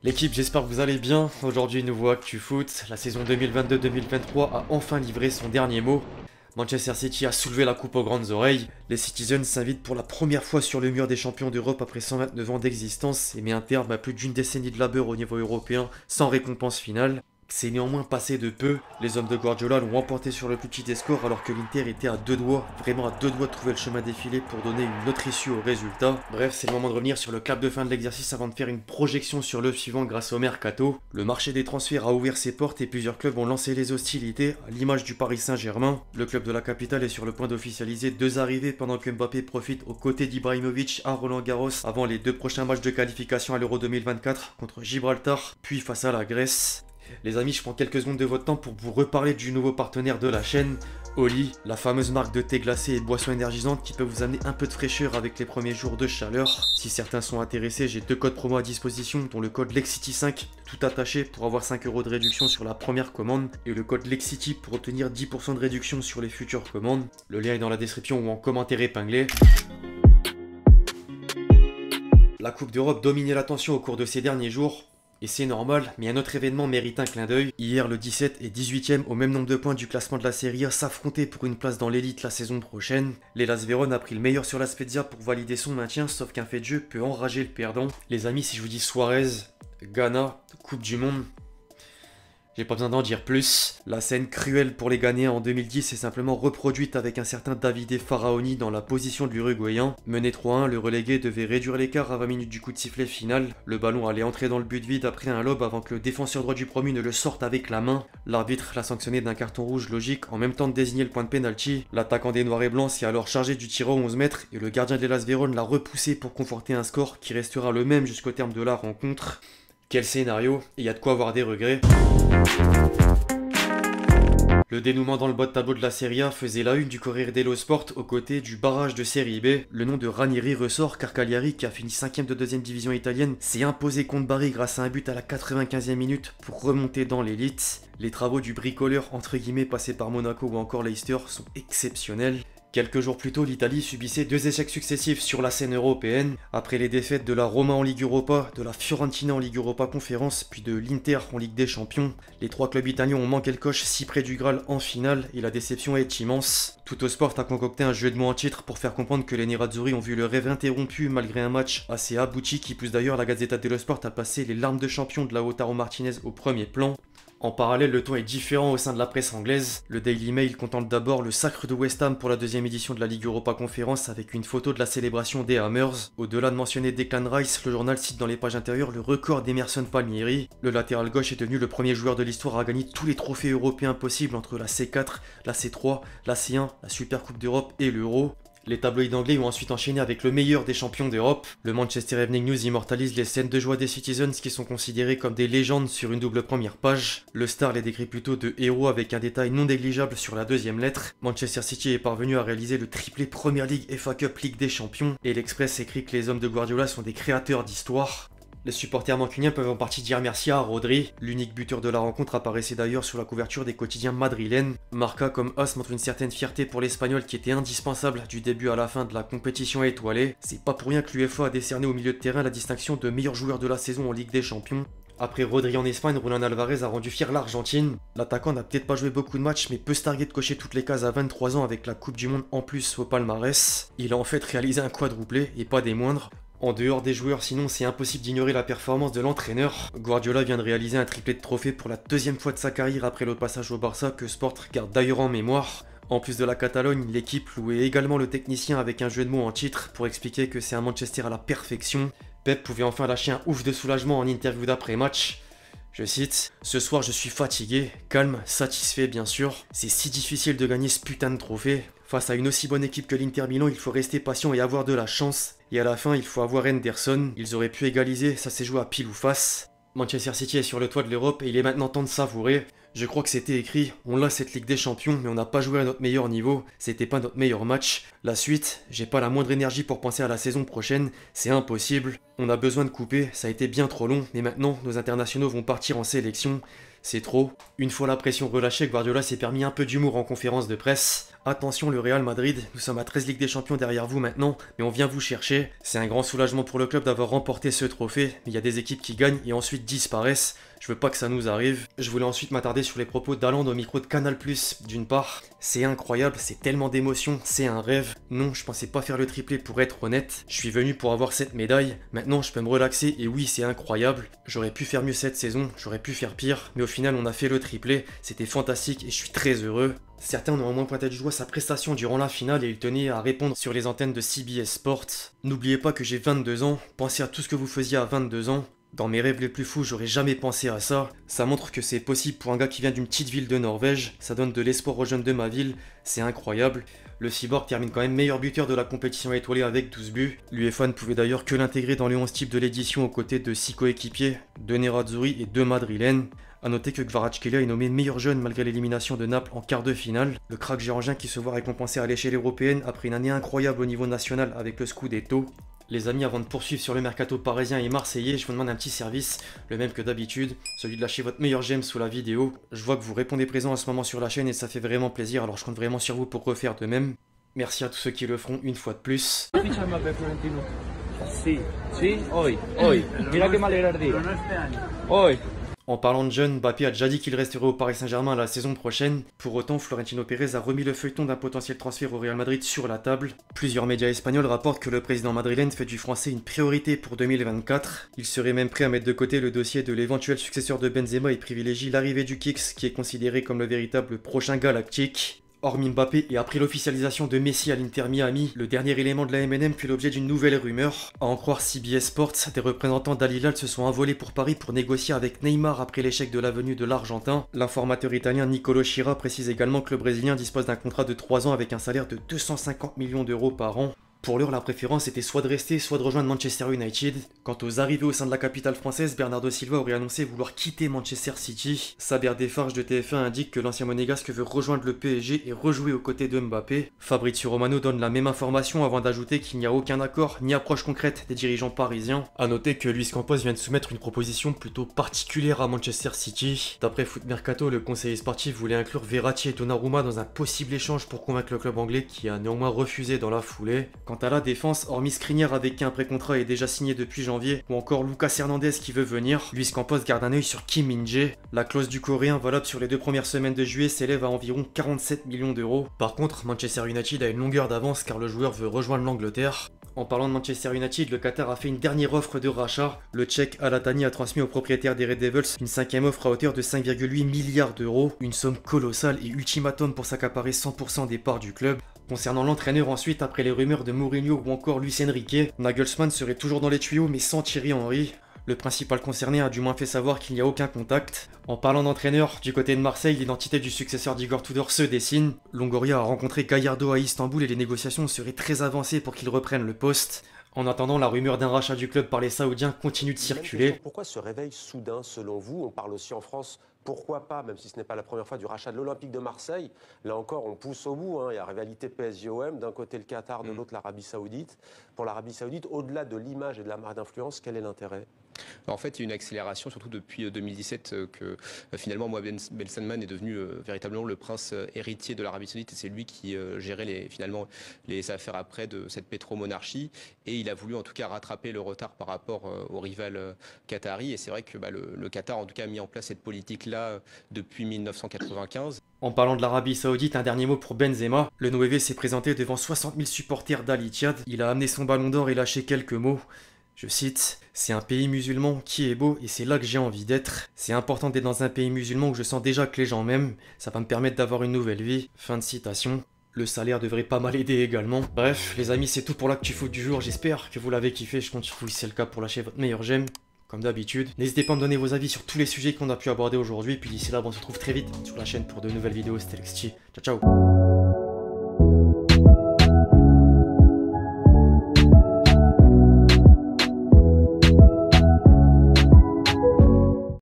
L'équipe, j'espère que vous allez bien. Aujourd'hui, nouveau Actu Foot. La saison 2022-2023 a enfin livré son dernier mot. Manchester City a soulevé la coupe aux grandes oreilles. Les Citizens s'invitent pour la première fois sur le mur des champions d'Europe après 129 ans d'existence et met un terme à plus d'une décennie de labeur au niveau européen sans récompense finale. C'est néanmoins passé de peu, les hommes de Guardiola l'ont emporté sur le plus petit des scores alors que l'Inter était à deux doigts, vraiment à deux doigts de trouver le chemin défilé pour donner une autre issue au résultat. Bref, c'est le moment de revenir sur le clap de fin de l'exercice avant de faire une projection sur le suivant grâce au mercato. Le marché des transferts a ouvert ses portes et plusieurs clubs ont lancé les hostilités, à l'image du Paris Saint-Germain. Le club de la capitale est sur le point d'officialiser deux arrivées pendant que Mbappé profite aux côtés d'Ibrahimovic à Roland-Garros avant les deux prochains matchs de qualification à l'Euro 2024 contre Gibraltar, puis face à la Grèce. Les amis, je prends quelques secondes de votre temps pour vous reparler du nouveau partenaire de la chaîne, Oli, la fameuse marque de thé glacé et de boissons énergisantes qui peut vous amener un peu de fraîcheur avec les premiers jours de chaleur. Si certains sont intéressés, j'ai deux codes promo à disposition, dont le code LEXCITY5, tout attaché pour avoir 5 € de réduction sur la première commande, et le code LEXCITY pour obtenir 10% de réduction sur les futures commandes. Le lien est dans la description ou en commentaire épinglé. La Coupe d'Europe dominait l'attention au cours de ces derniers jours. Et c'est normal, mais un autre événement mérite un clin d'œil. Hier, le 17 et 18e au même nombre de points du classement de la Serie A s'affrontaient pour une place dans l'élite la saison prochaine. L'Hellas Vérone a pris le meilleur sur la Spezia pour valider son maintien, sauf qu'un fait de jeu peut enrager le perdant. Les amis, si je vous dis Suarez, Ghana, Coupe du Monde, j'ai pas besoin d'en dire plus. La scène cruelle pour les Ghanéens en 2010 est simplement reproduite avec un certain Davide Faraoni dans la position de l'Uruguayen. Mené 3-1, le relégué devait réduire l'écart à 20 minutes du coup de sifflet final. Le ballon allait entrer dans le but vide après un lob avant que le défenseur droit du promu ne le sorte avec la main. L'arbitre l'a sanctionné d'un carton rouge logique en même temps de désigner le point de pénalty. L'attaquant des Noirs et Blancs s'est alors chargé du tir à 11 mètres et le gardien de l'Hellas Vérone l'a repoussé pour conforter un score qui restera le même jusqu'au terme de la rencontre. Quel scénario, et il y a de quoi avoir des regrets. Le dénouement dans le bas de tableau de la Serie A faisait la une du Corriere dello Sport aux côtés du barrage de Série B. Le nom de Ranieri ressort car Cagliari, qui a fini 5ème de 2ème division italienne, s'est imposé contre Bari grâce à un but à la 95e minute pour remonter dans l'élite. Les travaux du bricoleur entre guillemets passé par Monaco ou encore Leicester sont exceptionnels. Quelques jours plus tôt, l'Italie subissait deux échecs successifs sur la scène européenne, après les défaites de la Roma en Ligue Europa, de la Fiorentina en Ligue Europa Conférence, puis de l'Inter en Ligue des Champions. Les trois clubs italiens ont manqué le coche si près du Graal en finale, et la déception est immense. Tuttosport a concocté un jeu de mots en titre pour faire comprendre que les Nerazzurri ont vu le rêve interrompu malgré un match assez abouti qui pousse d'ailleurs la Gazzetta dello Sport à passer les larmes de champion de Lautaro Martinez au premier plan. En parallèle, le ton est différent au sein de la presse anglaise. Le Daily Mail contemple d'abord le sacre de West Ham pour la deuxième édition de la Ligue Europa Conférence avec une photo de la célébration des Hammers. Au-delà de mentionner Declan Rice, le journal cite dans les pages intérieures le record d'Emerson Palmieri. Le latéral gauche est devenu le premier joueur de l'histoire à gagner tous les trophées européens possibles entre la C4, la C3, la C1, la Super Coupe d'Europe et l'Euro. Les tabloïds anglais ont ensuite enchaîné avec le meilleur des champions d'Europe. Le Manchester Evening News immortalise les scènes de joie des Citizens qui sont considérés comme des légendes sur une double première page. Le Star les décrit plutôt de héros avec un détail non négligeable sur la deuxième lettre. Manchester City est parvenu à réaliser le triplé Premier League, FA Cup, Ligue des Champions. Et l'Express écrit que les hommes de Guardiola sont des créateurs d'histoire. Les supporters mancuniens peuvent en partie dire merci à Rodri. L'unique buteur de la rencontre apparaissait d'ailleurs sur la couverture des quotidiens madrilènes. Marca comme as montre une certaine fierté pour l'Espagnol qui était indispensable du début à la fin de la compétition étoilée. C'est pas pour rien que l'UEFA a décerné au milieu de terrain la distinction de meilleur joueur de la saison en Ligue des Champions. Après Rodri en Espagne, Julián Alvarez a rendu fier l'Argentine. L'attaquant n'a peut-être pas joué beaucoup de matchs, mais peut se targuer de cocher toutes les cases à 23 ans avec la Coupe du Monde en plus au palmarès. Il a en fait réalisé un quadruplé, et pas des moindres. En dehors des joueurs, sinon, c'est impossible d'ignorer la performance de l'entraîneur. Guardiola vient de réaliser un triplé de trophées pour la deuxième fois de sa carrière après le passage au Barça que Sport garde d'ailleurs en mémoire. En plus de la Catalogne, l'équipe louait également le technicien avec un jeu de mots en titre pour expliquer que c'est un Manchester à la perfection. Pep pouvait enfin lâcher un ouf de soulagement en interview d'après-match. Je cite, « Ce soir je suis fatigué, calme, satisfait bien sûr. C'est si difficile de gagner ce putain de trophée. Face à une aussi bonne équipe que l'Inter Milan, il faut rester patient et avoir de la chance. Et à la fin, il faut avoir Henderson. Ils auraient pu égaliser, ça s'est joué à pile ou face. Manchester City est sur le toit de l'Europe et il est maintenant temps de savourer. Je crois que c'était écrit, on l'a cette Ligue des Champions, mais on n'a pas joué à notre meilleur niveau, c'était pas notre meilleur match. La suite, j'ai pas la moindre énergie pour penser à la saison prochaine, c'est impossible. On a besoin de couper, ça a été bien trop long, mais maintenant, nos internationaux vont partir en sélection. C'est trop. Une fois la pression relâchée, Guardiola s'est permis un peu d'humour en conférence de presse. Attention le Real Madrid, nous sommes à 13 Ligues des Champions derrière vous maintenant, mais on vient vous chercher. C'est un grand soulagement pour le club d'avoir remporté ce trophée, mais il y a des équipes qui gagnent et ensuite disparaissent. Je veux pas que ça nous arrive. Je voulais ensuite m'attarder sur les propos d'Haaland au micro de Canal+. D'une part, c'est incroyable, c'est tellement d'émotions, c'est un rêve. Non, je pensais pas faire le triplé pour être honnête. Je suis venu pour avoir cette médaille. Maintenant, je peux me relaxer et oui, c'est incroyable. J'aurais pu faire mieux cette saison, j'aurais pu faire pire, mais au final, on a fait le triplé. C'était fantastique et je suis très heureux. Certains ont au moins pointé du doigt sa prestation durant la finale et il tenait à répondre sur les antennes de CBS Sports. N'oubliez pas que j'ai 22 ans, pensez à tout ce que vous faisiez à 22 ans. Dans mes rêves les plus fous, j'aurais jamais pensé à ça. Ça montre que c'est possible pour un gars qui vient d'une petite ville de Norvège. Ça donne de l'espoir aux jeunes de ma ville. C'est incroyable. Le Cyborg termine quand même meilleur buteur de la compétition étoilée avec 12 buts. L'UEFA ne pouvait d'ailleurs que l'intégrer dans les 11 types de l'édition aux côtés de 6 coéquipiers, 2 Nerazzurri et 2 Madrilènes. A noter que Kvaratskhelia est nommé meilleur jeune malgré l'élimination de Naples en quart de finale. Le crack géorgien qui se voit récompensé à l'échelle européenne après une année incroyable au niveau national avec le Scudetto. Les amis, avant de poursuivre sur le mercato parisien et marseillais, je vous demande un petit service, le même que d'habitude, celui de lâcher votre meilleur j'aime sous la vidéo. Je vois que vous répondez présent à ce moment sur la chaîne et ça fait vraiment plaisir, alors je compte vraiment sur vous pour refaire de même. Merci à tous ceux qui le feront une fois de plus. En parlant de jeunes, Mbappé a déjà dit qu'il resterait au Paris Saint-Germain la saison prochaine. Pour autant, Florentino Pérez a remis le feuilleton d'un potentiel transfert au Real Madrid sur la table. Plusieurs médias espagnols rapportent que le président madrilène fait du français une priorité pour 2024. Il serait même prêt à mettre de côté le dossier de l'éventuel successeur de Benzema et privilégie l'arrivée du Kicks, qui est considéré comme le véritable prochain galactique. Hormis Mbappé et après l'officialisation de Messi à l'Inter Miami, le dernier élément de la MNM fait l'objet d'une nouvelle rumeur. À en croire CBS Sports, des représentants d'Al Hilal se sont envolés pour Paris pour négocier avec Neymar après l'échec de la venue de l'Argentin. L'informateur italien Nicolo Schira précise également que le Brésilien dispose d'un contrat de 3 ans avec un salaire de 250 millions d'euros par an. Pour l'heure, la préférence était soit de rester, soit de rejoindre Manchester United. Quant aux arrivées au sein de la capitale française, Bernardo Silva aurait annoncé vouloir quitter Manchester City. Saber Defarge de TF1 indique que l'ancien monégasque veut rejoindre le PSG et rejouer aux côtés de Mbappé. Fabrizio Romano donne la même information avant d'ajouter qu'il n'y a aucun accord ni approche concrète des dirigeants parisiens. A noter que Luis Campos vient de soumettre une proposition plutôt particulière à Manchester City. D'après Foot Mercato, le conseiller sportif voulait inclure Verratti et Donnarumma dans un possible échange pour convaincre le club anglais qui a néanmoins refusé dans la foulée. Quant à la défense, hormis Skriniar avec qui un pré-contrat est déjà signé depuis janvier, ou encore Lucas Hernandez qui veut venir, Luis Campos garde un œil sur Kim Min-jae. La clause du Coréen valable sur les 2 premières semaines de juillet s'élève à environ 47 millions d'euros. Par contre, Manchester United a une longueur d'avance car le joueur veut rejoindre l'Angleterre. En parlant de Manchester United, le Qatar a fait une dernière offre de rachat. Le Tchèque Al Attani a transmis au propriétaire des Red Devils une 5e offre à hauteur de 5,8 milliards d'euros, une somme colossale et ultimatum pour s'accaparer 100% des parts du club. Concernant l'entraîneur ensuite, après les rumeurs de Mourinho ou encore Luis Enrique, Nagelsmann serait toujours dans les tuyaux mais sans Thierry Henry. Le principal concerné a du moins fait savoir qu'il n'y a aucun contact. En parlant d'entraîneur, du côté de Marseille, l'identité du successeur d'Igor Tudor se dessine. Longoria a rencontré Gallardo à Istanbul et les négociations seraient très avancées pour qu'il reprenne le poste. En attendant, la rumeur d'un rachat du club par les Saoudiens continue de circuler. Pourquoi ce réveil soudain selon vous? On parle aussi en France, pourquoi pas, même si ce n'est pas la première fois, du rachat de l'Olympique de Marseille. Là encore, on pousse au bout, hein. Il y a rivalité PSG-OM, d'un côté le Qatar, de l'autre l'Arabie Saoudite. Pour l'Arabie Saoudite, au-delà de l'image et de la marque d'influence, quel est l'intérêt? En fait, il y a une accélération, surtout depuis 2017, que finalement Mohammed Ben Salman est devenu véritablement le prince héritier de l'Arabie Saoudite et c'est lui qui gérait finalement les affaires après de cette pétromonarchie. Et il a voulu en tout cas rattraper le retard par rapport au rival qatari. Et c'est vrai que le Qatar en tout cas a mis en place cette politique-là depuis 1995. En parlant de l'Arabie Saoudite, un dernier mot pour Benzema. Le 9 s'est présenté devant 60 000 supporters d'Al Ittihad. Il a amené son ballon d'or et lâché quelques mots. Je cite, « C'est un pays musulman qui est beau et c'est là que j'ai envie d'être. C'est important d'être dans un pays musulman où je sens déjà que les gens m'aiment. Ça va me permettre d'avoir une nouvelle vie. » Fin de citation. Le salaire devrait pas mal aider également. Bref, les amis, c'est tout pour l'actu foot du jour. J'espère que vous l'avez kiffé. Je compte sur vous si c'est le cas pour lâcher votre meilleur j'aime. Comme d'habitude, n'hésitez pas à me donner vos avis sur tous les sujets qu'on a pu aborder aujourd'hui. Puis d'ici là, on se retrouve très vite sur la chaîne pour de nouvelles vidéos. C'était LXT. Ciao, ciao.